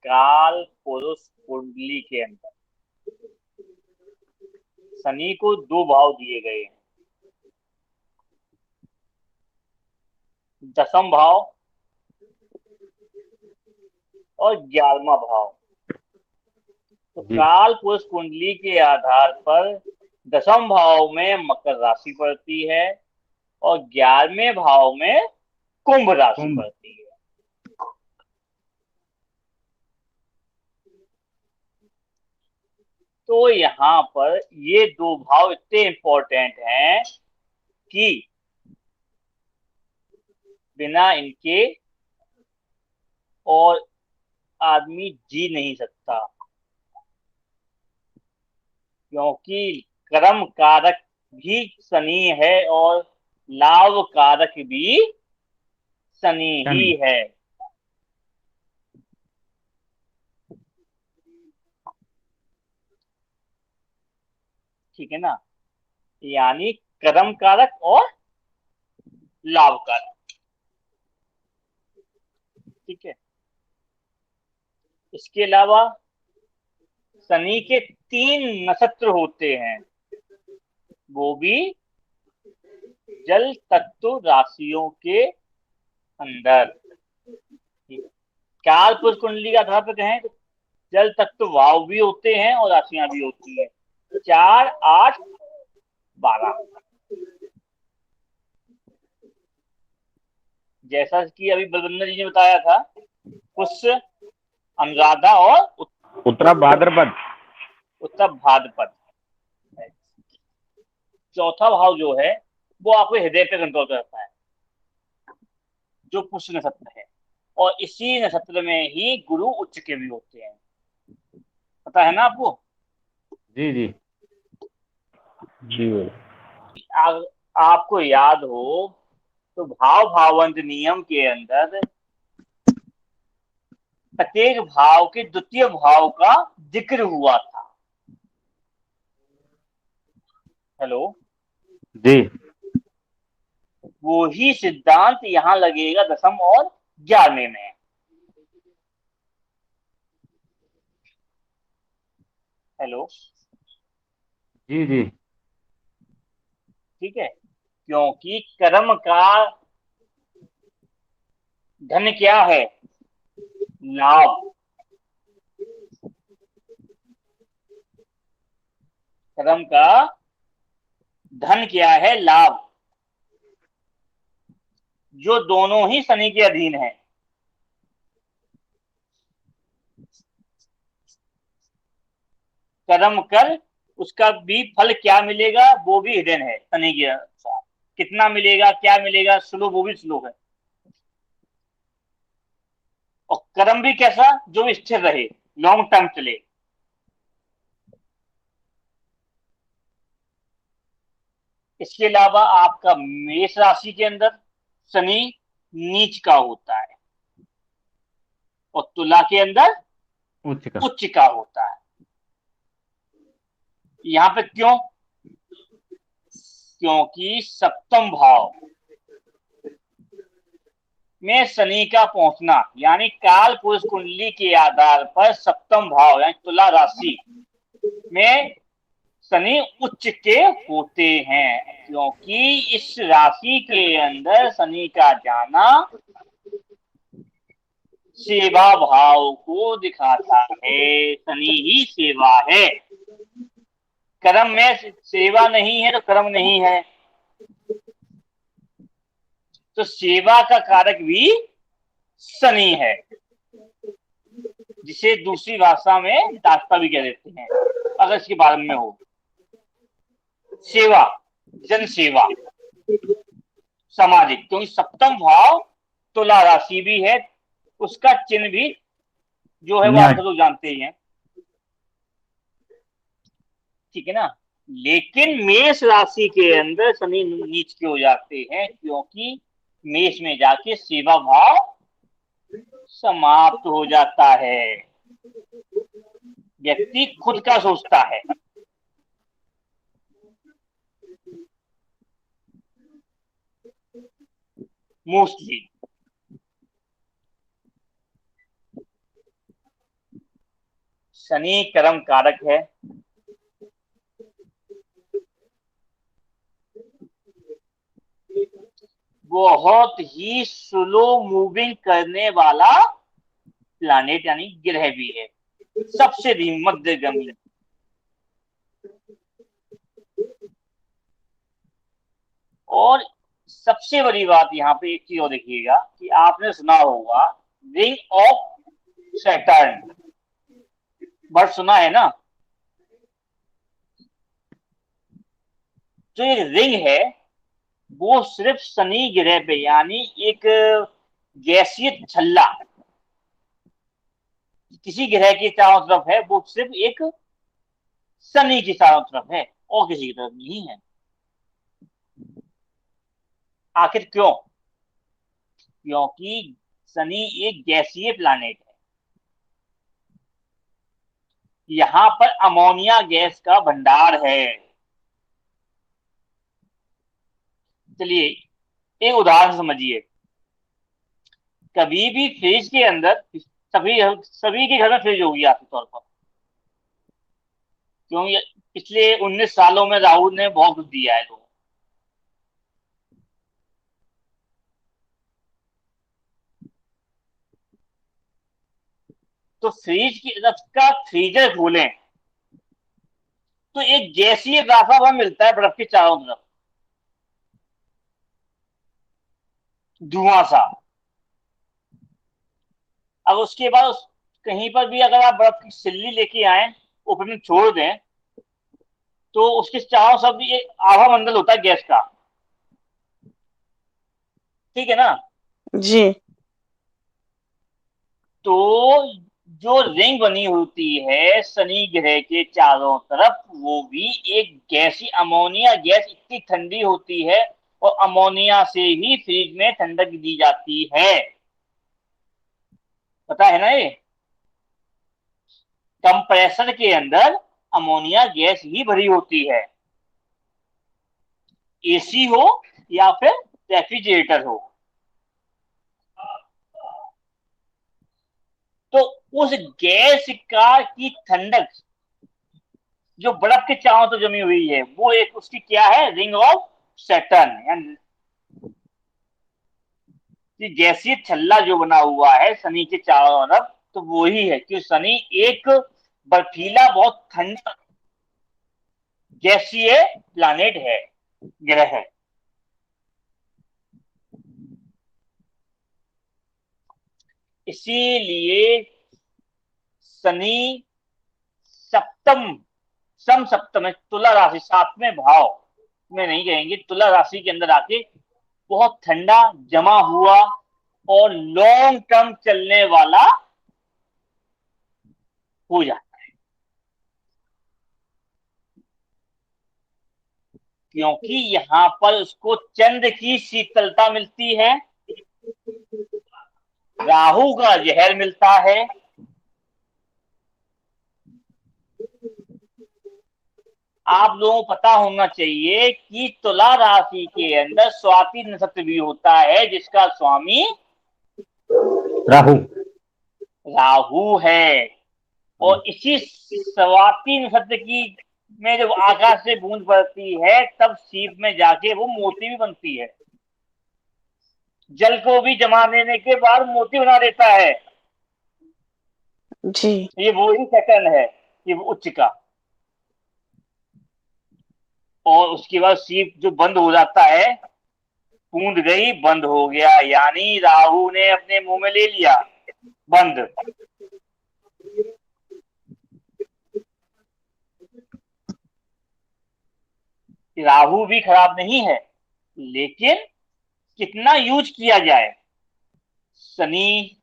काल पुरुष कुंडली के अंदर शनि को दो भाव दिए गए हैं, दसम भाव और 11वां भाव। तो जी काल पुरुष कुंडली के आधार पर दसम भाव में मकर राशि पड़ती है और 11वें भाव में कुंभ राशि कुंभ। पड़ती है। तो यहाँ पर ये दो भाव इतने इंपॉर्टेंट हैं कि बिना इनके और आदमी जी नहीं सकता, क्योंकि कर्म कारक भी शनि है और लाभ कारक भी शनि ही शनि। है। ठीक है ना, यानी कर्म कारक और लाभ कारक। ठीक है, इसके अलावा शनि के 3 नक्षत्र होते हैं, वो भी जल तत्व राशियों के अंदर। काल पुरुष कुंडली के आधार पर कहें तो जल तत्व भाव भी होते हैं और राशियां भी होती हैं, 4, 8, 12। जैसा कि अभी बलविंदर जी ने बताया था, पुष्य, अनुराधा और उत्तरा भाद्रपद। उत्तर भाद्रपद। चौथा भाव जो है वो आपको हृदय पे कंट्रोल करता है, जो पुष्य नक्षत्र है, और इसी नक्षत्र में ही गुरु उच्च के भी होते हैं। पता है ना आपको? जी जी जी बोलो। आपको याद हो तो भाव भावंत नियम के अंदर प्रत्येक भाव के द्वितीय भाव का जिक्र हुआ था। हेलो? जी वो ही सिद्धांत यहां लगेगा दसम और 11वें में। हेलो? जी जी ठीक है, क्योंकि कर्म का धन क्या है? लाभ। कर्म का धन क्या है? लाभ, जो दोनों ही शनि के अधीन है। कर्म कर, उसका भी फल क्या मिलेगा वो भी हिडन है शनि के अनुसार। कितना मिलेगा, क्या मिलेगा, स्लो, वो भी स्लो है। और कर्म भी कैसा? जो स्थिर रहे, लॉन्ग टर्म चले। इसके अलावा आपका मेष राशि के अंदर शनि नीच का होता है और तुला के अंदर उच्च का। उच्च का होता है। यहां पे क्यों? क्योंकि सप्तम भाव में शनि का पहुंचना, यानी काल पुरुष कुंडली के आधार पर सप्तम भाव यानी तुला राशि में शनि उच्च के होते हैं, क्योंकि इस राशि के अंदर शनि का जाना सेवा भाव को दिखाता है। शनि ही सेवा है, कर्म में सेवा नहीं है तो कर्म नहीं है। तो सेवा का कारक भी शनि है, जिसे दूसरी भाषा में दाता भी कह देते हैं अगर इसके बारे में हो। सेवा, जन सेवा, सामाजिक, क्योंकि सप्तम भाव तुला राशि भी है, उसका चिन्ह भी जो है वो आप न्याय। सब लोग जानते ही हैं। ठीक है ना, लेकिन मेष राशि के अंदर शनि नीच के हो जाते हैं, क्योंकि मेष में जाके सेवा भाव समाप्त हो जाता है। व्यक्ति खुद का सोचता है। मोस्टली शनि कर्म कारक है, बहुत ही स्लो मूविंग करने वाला प्लैनेट यानी ग्रह भी है, सबसे मध्यगमी। और सबसे बड़ी बात यहाँ पे एक चीज और देखिएगा कि आपने सुना होगा रिंग ऑफ सैटर्न, बट सुना है ना? जो ये रिंग है वो सिर्फ शनि ग्रह पे यानी एक गैसीय छल्ला किसी ग्रह के चारों तरफ है, वो सिर्फ एक शनि की चारों तरफ है और किसी की तरफ नहीं है। आखिर क्यों? क्योंकि शनि एक गैसीय प्लैनेट है, यहां पर अमोनिया गैस का भंडार है। चलिए एक उदाहरण समझिए। कभी भी फ्रिज के अंदर, सभी सभी के घर में फ्रिज होगी आपके तौर पर, क्योंकि पिछले 19 सालों में राहुल ने बहुत कुछ दिया है लोगों को। तो फ्रिज की तरफ का फ्रीजर खोलें तो एक गैसीय रास्ता वहां मिलता है बर्फ के चारों तरफ, धुआं सा। अब उसके बाद कहीं पर भी अगर आप बर्फ की सिल्ली लेके आए, ऊपर में छोड़ दें, तो उसके चारों सब भी एक आभा मंडल होता है गैस का, ठीक है ना? जी। तो जो रिंग बनी होती है शनि ग्रह के चारों तरफ, वो भी एक गैसी अमोनिया गैस इतनी ठंडी होती है, और अमोनिया से ही फ्रिज में ठंडक दी जाती है। पता है ना ये? कंप्रेसर के अंदर अमोनिया गैस ही भरी होती है, एसी हो या फिर रेफ्रिजरेटर हो। तो उस गैस का की ठंडक जो बर्फ के चारों तो जमी हुई है, वो एक उसकी क्या है, रिंग ऑफ सैटर्न, गैसीय छल्ला जो बना हुआ है शनि के चारों तरफ, तो वो ही है कि शनि एक बर्फीला बहुत ठंडा गैसीय प्लैनेट है, ग्रह है। इसीलिए शनि सप्तम सम सप्तम है, तुला राशि 7वें भाव में नहीं कहेंगे, तुला राशि के अंदर आके बहुत ठंडा जमा हुआ और लॉन्ग टर्म चलने वाला हो जाता है, क्योंकि यहां पर उसको चंद्र की शीतलता मिलती है, राहु का जहर मिलता है, आप लोगों को पता होना चाहिए कि तुला राशि के अंदर स्वाति नक्षत्र भी होता है, जिसका स्वामी राहु राहु है। और इसी स्वाति नक्षत्र की में जब आकाश से बूंद पड़ती है, तब सीप में जाके वो मोती भी बनती है, जल को भी जमा देने के बाद मोती बना देता है। जी। ये वो ही सेकंड है, ये उच्च का। और उसके बाद सीप जो बंद हो जाता है, बूंद गई बंद हो गया, यानी राहु ने अपने मुंह में ले लिया बंद। राहु भी खराब नहीं है, लेकिन कितना यूज किया जाए। शनि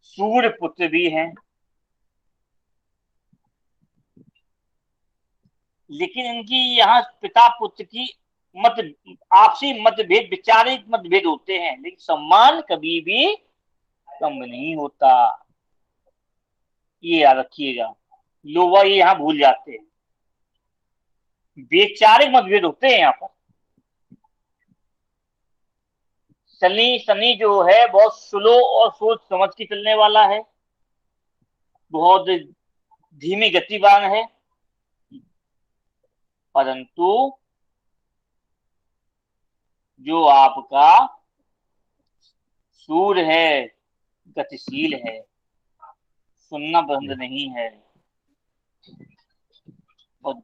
सूर्य पुत्र भी हैं, लेकिन इनकी यहाँ पिता पुत्र की मत आपसी मतभेद, विचारिक मतभेद होते हैं, लेकिन सम्मान कभी भी कम नहीं होता, ये याद रखिएगा। लोग ये यहाँ भूल जाते हैं, वैचारिक मतभेद होते हैं यहाँ पर। शनि शनि जो है बहुत स्लो और सोच समझ के चलने वाला है, बहुत धीमी गतिवान है, परंतु जो आपका सूर है गतिशील है, सुनना बंद नहीं है। और